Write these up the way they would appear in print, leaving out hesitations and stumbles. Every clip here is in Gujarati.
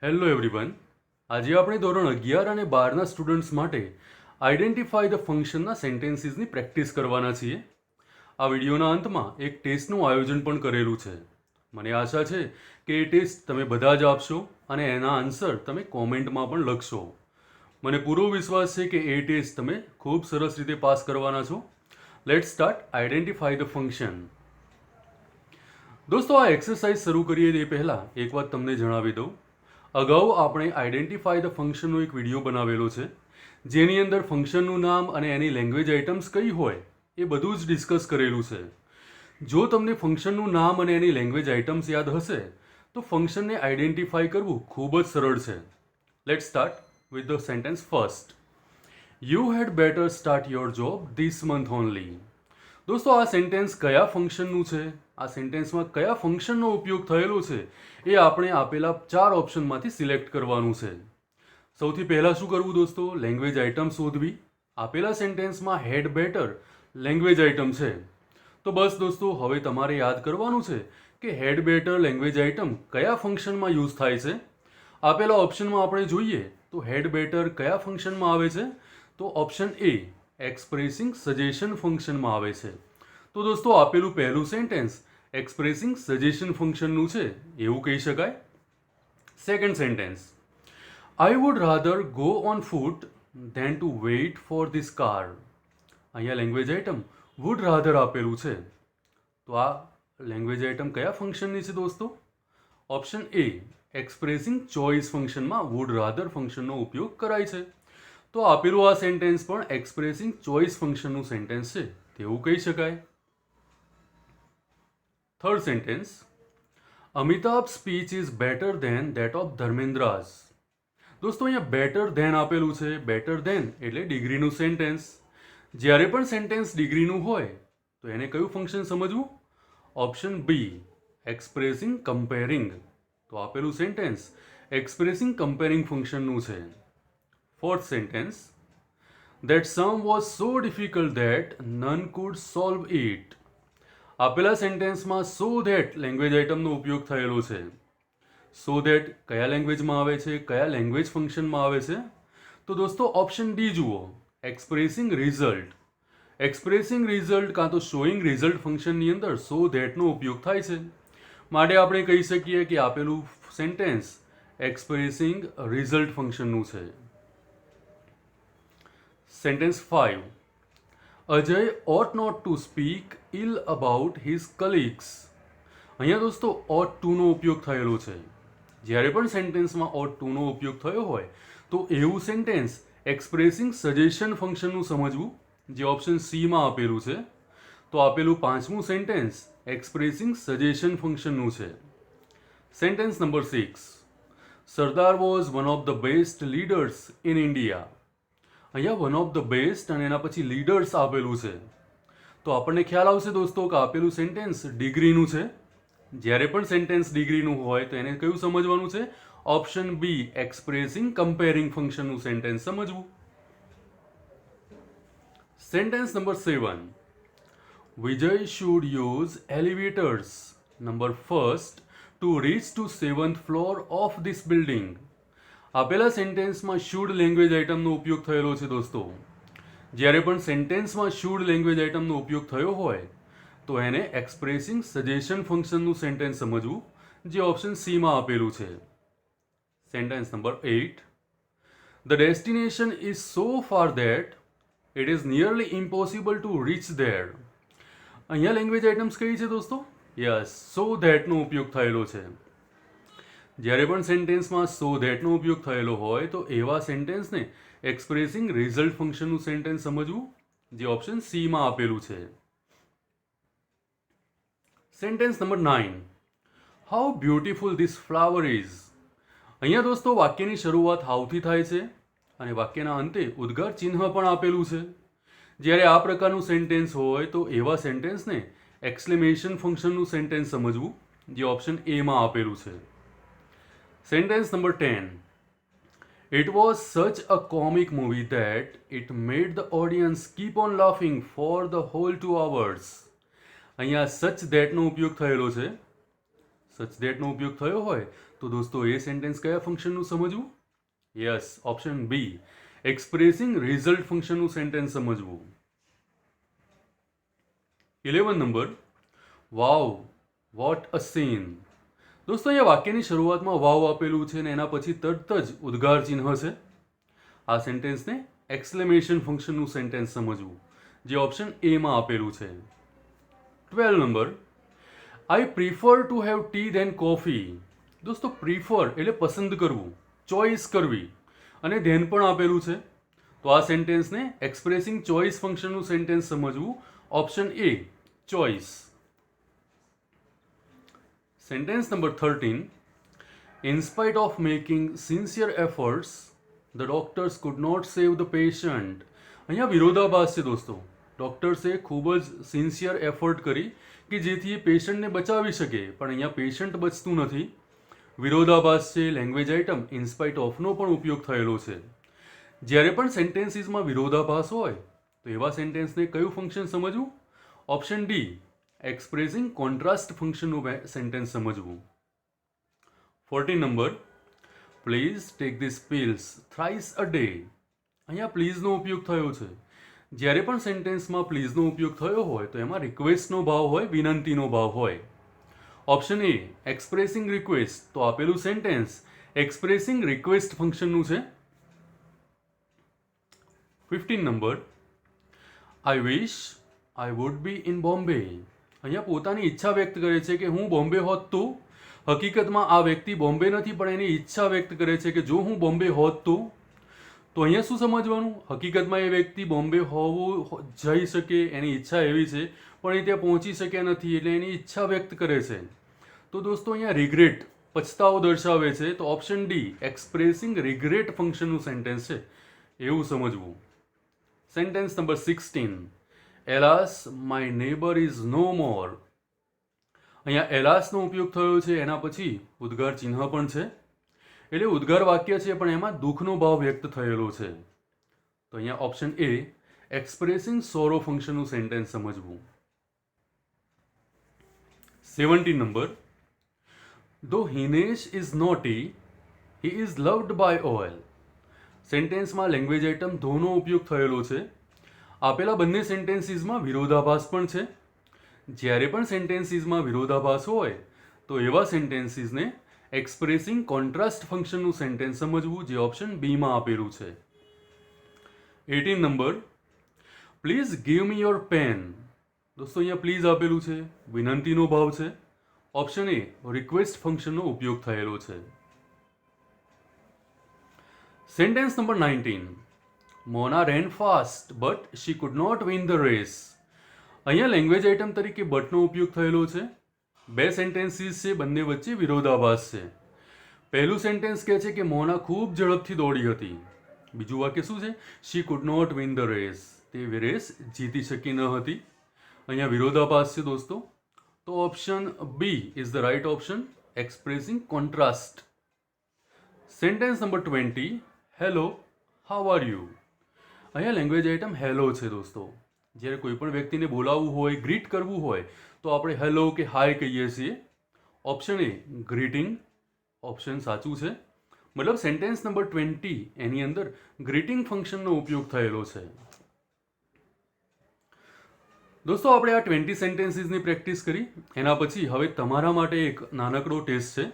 Hello everyone. આજે આપણે ધોરણ 11 અને 12ના સ્ટુડન્ટ્સ માટે આઈડેન્ટિફાય ધ ફંક્શનના સેન્ટેન્સીસની પ્રેક્ટિસ કરવાના છીએ. આ વિડીયોના અંતમાં એક ટેસ્ટનું આયોજન પણ કરેલું છે. મને આશા છે કે એ ટેસ્ટ તમે બધા જ આપશો અને એના આન્સર તમે કોમેન્ટમાં પણ લખશો. મને પૂરો વિશ્વાસ છે કે એ ટેસ્ટ તમે ખૂબ સરસ રીતે પાસ કરવાના છો. Let's start identify the function. દોસ્તો, આ એક્સરસાઇઝ શરૂ કરીએ તે પહેલાં એક વાત તમને જણાવી દઉં. અગાઉ આપણે આઈડેન્ટિફાય ધ ફંક્શનનો એક વિડીયો બનાવેલો છે, જેની અંદર ફંક્શનનું નામ અને એની લેંગ્વેજ આઇટમ્સ કઈ હોય એ બધું જ ડિસ્કસ કરેલું છે. જો તમને ફંક્શનનું નામ અને એની લેંગ્વેજ આઇટમ્સ યાદ હશે તો ફંક્શનને આઈડેન્ટિફાય કરવું ખૂબ જ સરળ છે. Let's start with the sentence first. You had better start your job this month only. દોસ્તો, આ સેન્ટેન્સ કયા ફંક્શનનું છે, આ સેન્ટેન્સમાં કયા ફંક્શનનો ઉપયોગ થયેલો છે એ આપણે આપેલા 4 ઓપ્શનમાંથી સિલેક્ટ કરવાનું છે. સૌથી પહેલાં શું કરવું દોસ્તો? લેંગ્વેજ આઇટમ શોધવી. આપેલા સેન્ટેન્સમાં હેડ બેટર લેંગ્વેજ આઇટમ છે. તો બસ દોસ્તો, હવે તમારે યાદ કરવાનું છે કે હેડ બેટર લેંગ્વેજ આઇટમ કયા ફંક્શનમાં યુઝ થાય છે. આપેલા ઓપ્શનમાં આપણે જોઈએ તો હેડ બેટર કયા ફંક્શનમાં આવે છે? તો ઓપ્શન એ એક્સપ્રેસિંગ સજેશન ફંક્શનમાં આવે છે. તો દોસ્તો, આપેલું પહેલું સેન્ટેન્સ એક્સપ્રેસિંગ સજેશન ફંક્શનનું છે એવું કહી શકાય. Second sentence, I would rather go on foot than to wait for this car. અહીંયા લેંગ્વેજ આઇટમ વુડ રાધર આપેલું છે. તો આ લેંગ્વેજ આઇટમ કયા ફંક્શનની છે દોસ્તો? ઓપ્શન એ એક્સપ્રેસિંગ ચોઇસ ફંક્શનમાં વુડ રાધર ફંક્શનનો ઉપયોગ કરાય છે. તો આપેલું આ સેન્ટેન્સ પણ એક્સપ્રેસિંગ ચોઇસ ફંક્શનનું સેન્ટેન્સ છે તેવું કહી શકાય. Third sentence, Amitabh speech is better than that of Dharmendra's. દોસ્તો, અહીંયા બેટર ધેન આપેલું છે. બેટર ધેન એટલે ડિગ્રીનું સેન્ટેન્સ. જ્યારે પણ સેન્ટેન્સ ડિગ્રીનું હોય તો એને કયું ફંક્શન સમજવું? Option B expressing comparing. તો આપેલું સેન્ટેન્સ એક્સપ્રેસિંગ કમ્પેરિંગ ફંક્શનનું છે. Fourth sentence, that sum was so difficult that none could solve it. આપેલા સેન્ટેન્સમાં સો ધેટ લેંગ્વેજ આઇટમનો ઉપયોગ થયેલો છે. સો ધેટ કયા લેંગ્વેજમાં આવે છે, કયા લેંગ્વેજ ફંક્શનમાં આવે છે? તો દોસ્તો, ઓપ્શન ડી જુઓ, એક્સપ્રેસિંગ રિઝલ્ટ. એક્સપ્રેસિંગ રિઝલ્ટ કાં તો શોઈંગ રિઝલ્ટ ફંક્શનની અંદર સો ધેટનો ઉપયોગ થાય છે. માટે આપણે કહી શકીએ કે આપેલું સેન્ટેન્સ એક્સપ્રેસિંગ રિઝલ્ટ ફંક્શનનું છે. Sentence 5, Ajay ought not to speak ill about his colleagues. અહીંયા દોસ્તો ought to નો ઉપયોગ થયેલો છે. જ્યારે પણ સેન્ટેન્સમાં ought to નો ઉપયોગ થયો હોય તો એવું સેન્ટેન્સ એક્સપ્રેસિંગ સજેશન ફંક્શનનું સમજવું, જે ઓપ્શન સીમાં આપેલું છે. તો આપેલું પાંચમું સેન્ટેન્સ એક્સપ્રેસિંગ સજેશન ફંક્શનનું છે. Sentence number 6, Sardar was one of the best leaders in India. અહીંયા વન ઓફ ધ બેસ્ટ અને એના પછી લીડર્સ આપેલું છે. તો આપણને ખ્યાલ આવશે દોસ્તો કે આપેલું સેન્ટેન્સ ડિગ્રીનું છે. જ્યારે પણ સેન્ટેન્સ ડિગ્રીનું હોય તો એને કયું સમજવાનું છે? ઓપ્શન બી એક્સપ્રેસિંગ કમ્પેરિંગ ફંક્શનનું સેન્ટેન્સ સમજવું. Sentence number 7, Vijay should use elevators number first to reach two 7th floor of this building. આપેલા સેન્ટેન્સમાં શુડ લેંગ્વેજ આઇટમનો ઉપયોગ થયેલો છે દોસ્તો. જ્યારે પણ સેન્ટેન્સમાં શુડ લેંગ્વેજ આઇટમનો ઉપયોગ થયો હોય તો એને એક્સપ્રેસિંગ સજેશન ફંક્શનનું સેન્ટેન્સ સમજવું, જે ઓપ્શન સીમાં આપેલું છે. Sentence number 8, the destination is so far that it is nearly impossible to reach there. અહીંયા લેંગ્વેજ આઇટમ્સ કઈ છે દોસ્તો? યસ, સો ધેટનો ઉપયોગ થયેલો છે. જ્યારે પણ સેન્ટેન્સમાં સો ધેટનો ઉપયોગ થયેલો હોય તો એવા સેન્ટેન્સને એક્સપ્રેસિંગ રિઝલ્ટ ફંક્શનનું સેન્ટેન્સ સમજવું, જે ઓપ્શન સીમાં આપેલું છે. Sentence number 9, how beautiful this flower is. અહીંયા દોસ્તો વાક્યની શરૂઆત હાઉથી થાય છે અને વાક્યના અંતે ઉદ્ગાર ચિહ્ન પણ આપેલું છે. જ્યારે આ પ્રકારનું સેન્ટેન્સ હોય તો એવા સેન્ટેન્સને એક્સક્લેમેશન ફંક્શનનું સેન્ટેન્સ સમજવું, જે ઓપ્શન એમાં આપેલું છે. Sentence number 10, it was such a comic movie that it made the audience keep on laughing for the whole 2 hours. અહીંયા સચ ધેટનો ઉપયોગ થયેલો છે. સચ ધેટનો ઉપયોગ થયો હોય તો દોસ્તો એ સેન્ટેન્સ કયા ફંક્શનનું સમજવું? Yes, option B, expressing result ફંક્શનનું સેન્ટેન્સ સમજવું. 11 number, wow what a scene. દોસ્તો અહીંયા વાક્યની શરૂઆતમાં વાવ આપેલું છે ને એના પછી તરત જ ઉદ્ગાર ચિહ્ન છે. આ સેન્ટેન્સને એક્સક્લેમેશન ફંક્શનનું સેન્ટેન્સ સમજવું, જે ઓપ્શન એમાં આપેલું છે. 12 number, I prefer to have tea than coffee. દોસ્તો પ્રિફર એટલે પસંદ કરવું, ચોઇસ કરવી, અને ધેન પણ આપેલું છે. તો આ સેન્ટેન્સને એક્સપ્રેસિંગ ચોઇસ ફંક્શનનું સેન્ટેન્સ સમજવું, option A, choice. Sentence number 13, in spite of making sincere efforts the doctors could not save the patient. અહીંયા વિરોધાભાસ છે દોસ્તો. ડોક્ટર્સે ખૂબ જ સિન્સિયર એફર્ટ કરી કે જેથી એ પેશન્ટને બચાવી શકે, પણ અહીંયા પેશન્ટ બચતું નથી. વિરોધાભાસ છે. લેંગ્વેજ આઇટમ ઇનસ્પાઇટ ઓફનો પણ ઉપયોગ થયેલો છે. જ્યારે પણ સેન્ટેન્સીસમાં વિરોધાભાસ હોય તો એવા સેન્ટેન્સને કયું ફંક્શન સમજવું? ઓપ્શન ડી, એક્સપ્રેસિંગ કોન્ટ્રાસ્ટ ફંક્શનનું સેન્ટેન્સ સમજવું. 14 number, please take this pills thrice a day. અહીંયા પ્લીઝનો ઉપયોગ થયો છે. જ્યારે પણ સેન્ટેન્સમાં પ્લીઝનો ઉપયોગ થયો હોય તો એમાં રિક્વેસ્ટનો ભાવ હોય, વિનંતીનો ભાવ હોય. Option A, expressing request. તો આપેલું સેન્ટેન્સ એક્સપ્રેસિંગ રિક્વેસ્ટ ફંક્શનનું છે. 15 number, I wish I would be in Bombay. અહીંયા પોતાની ઈચ્છા વ્યક્ત કરે છે કે હું બોમ્બે હોત તો. હકીકતમાં આ વ્યક્તિ બોમ્બે નથી, પણ એની ઈચ્છા વ્યક્ત કરે છે કે જો હું બોમ્બે હોત તો. તો અહીંયા શું સમજવાનું? હકીકતમાં એ વ્યક્તિ બોમ્બે હોવું જઈ શકે, એની ઈચ્છા એવી છે, પણ એ ત્યાં પહોંચી શક્યા નથી, એટલે એની ઈચ્છા વ્યક્ત કરે છે. તો દોસ્તો અહીંયા રિગ્રેટ, પછતાવો દર્શાવે છે. તો ઓપ્શન ડી, એક્સપ્રેસિંગ રિગ્રેટ ફંક્શનનું સેન્ટેન્સ છે, એવું સમજવું. Sentence number 16, alas my neighbour is no more. અહીંયા એલાસનો ઉપયોગ થયો છે, એના પછી ઉદ્ગાર ચિહ્ન પણ છે. એટલે ઉદ્ગાર વાક્ય છે, પણ એમાં દુઃખનો ભાવ વ્યક્ત થયેલો છે. તો અહીંયા ઓપ્શન એ, એક્સપ્રેસિંગ સોરો ફંક્શનનું સેન્ટેન્સ સમજવું. 17 number, though Dinesh is naughty he is loved by all. સેન્ટેન્સમાં લેંગ્વેજ આઇટમ ધોનો ઉપયોગ થયેલો છે. આપેલા બંને સેન્ટેન્સીસમાં વિરોધાભાસ પણ છે. જ્યારે પણ સેન્ટેન્સીસમાં વિરોધાભાસ હોય તો એવા સેન્ટેન્સીસને એક્સપ્રેસિંગ કોન્ટ્રાસ્ટ ફંક્શનનું સેન્ટેન્સ સમજવું, જે ઓપ્શન બીમાં આપેલું છે. 18 number, please give me your pen. દોસ્તો અહીંયા પ્લીઝ આપેલું છે, વિનંતીનો ભાવ છે. ઓપ્શન એ, રિક્વેસ્ટ ફંક્શનનો ઉપયોગ થયેલો છે. Sentence number 19, Mona ran fast but she could not win the race. અહીંયા લેંગ્વેજ આઇટમ તરીકે બટનો ઉપયોગ થયેલો છે. બે સેન્ટેન્સીસ છે, બંને વચ્ચે વિરોધાભાસ છે. પહેલું સેન્ટેન્સ કહે છે કે મોના ખૂબ ઝડપથી દોડી હતી. બીજું વાક્ય શું છે? She could not win the race. તે રેસ જીતી શકી ન હતી. અહીંયા વિરોધાભાસ છે દોસ્તો. તો option B is the right option, expressing contrast. Sentence number 20, hello how are you. અહીંયા લેંગ્વેજ આઇટમ હેલો છે દોસ્તો. જ્યારે કોઈ પણ વ્યક્તિને બોલાવવું હોય, ગ્રીટ કરવું હોય તો આપણે હેલો કે હાય કહીએ છીએ. ઓપ્શન એ, ગ્રીટિંગ, ઓપ્શન સાચું છે. મતલબ સેન્ટેન્સ નંબર 20 એની અંદર ગ્રીટિંગ ફંક્શનનો ઉપયોગ થયેલો છે. દોસ્તો આપણે આ 20 સેન્ટેન્સીસની પ્રેક્ટિસ કરી. એના પછી હવે તમારા માટે એક નાનકડો ટેસ્ટ છે.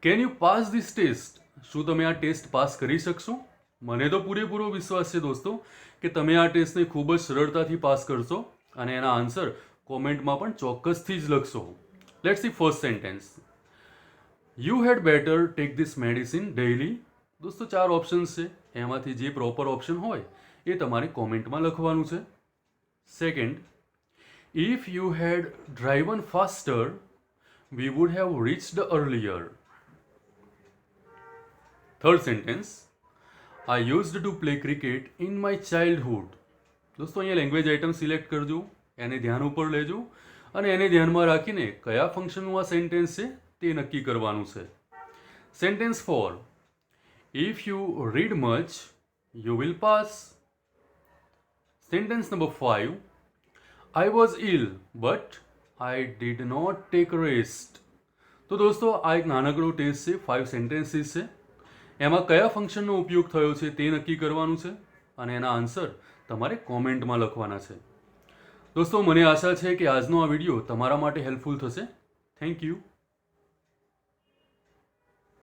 Can you pass this test? શું તમે આ ટેસ્ટ પાસ કરી શકશો? મને તો પૂરેપૂરો વિશ્વાસ છે દોસ્તો કે તમે આ ટેસ્ટને ખૂબ જ સરળતાથી પાસ કરશો અને એના આન્સર કોમેન્ટમાં પણ ચોક્કસથી જ લખશો. Let's see first sentence. You had better take this medicine daily. દોસ્તો 4 ઓપ્શન્સ છે, એમાંથી જે પ્રોપર ઓપ્શન હોય એ તમારે કોમેન્ટમાં લખવાનું છે. Second, if you had driven faster V would have reached earlier. Third sentence, I used to play cricket in my childhood. દોસ્તો અહીંયા લેંગ્વેજ આઇટમ સિલેક્ટ કરજો, એને ધ્યાન ઉપર લેજો અને એને ધ્યાનમાં રાખીને કયા ફંક્શનનું આ સેન્ટેન્સ છે તે નક્કી કરવાનું છે. Sentence 4, if you read much you will pass. Sentence number 5, I was ill but I did not take rest. તો દોસ્તો આ એક નાનકડો ટેસ્ટ છે, 5 સેન્ટેન્સીસ છે. એમાં કયા ફંક્શનનો ઉપયોગ થયો છે તે નક્કી કરવાનું છે અને એના આન્સર તમારે કોમેન્ટમાં લખવાના છે. દોસ્તો મને આશા છે કે આજનો આ વિડીયો તમારા માટે હેલ્પફુલ થશે. Thank you.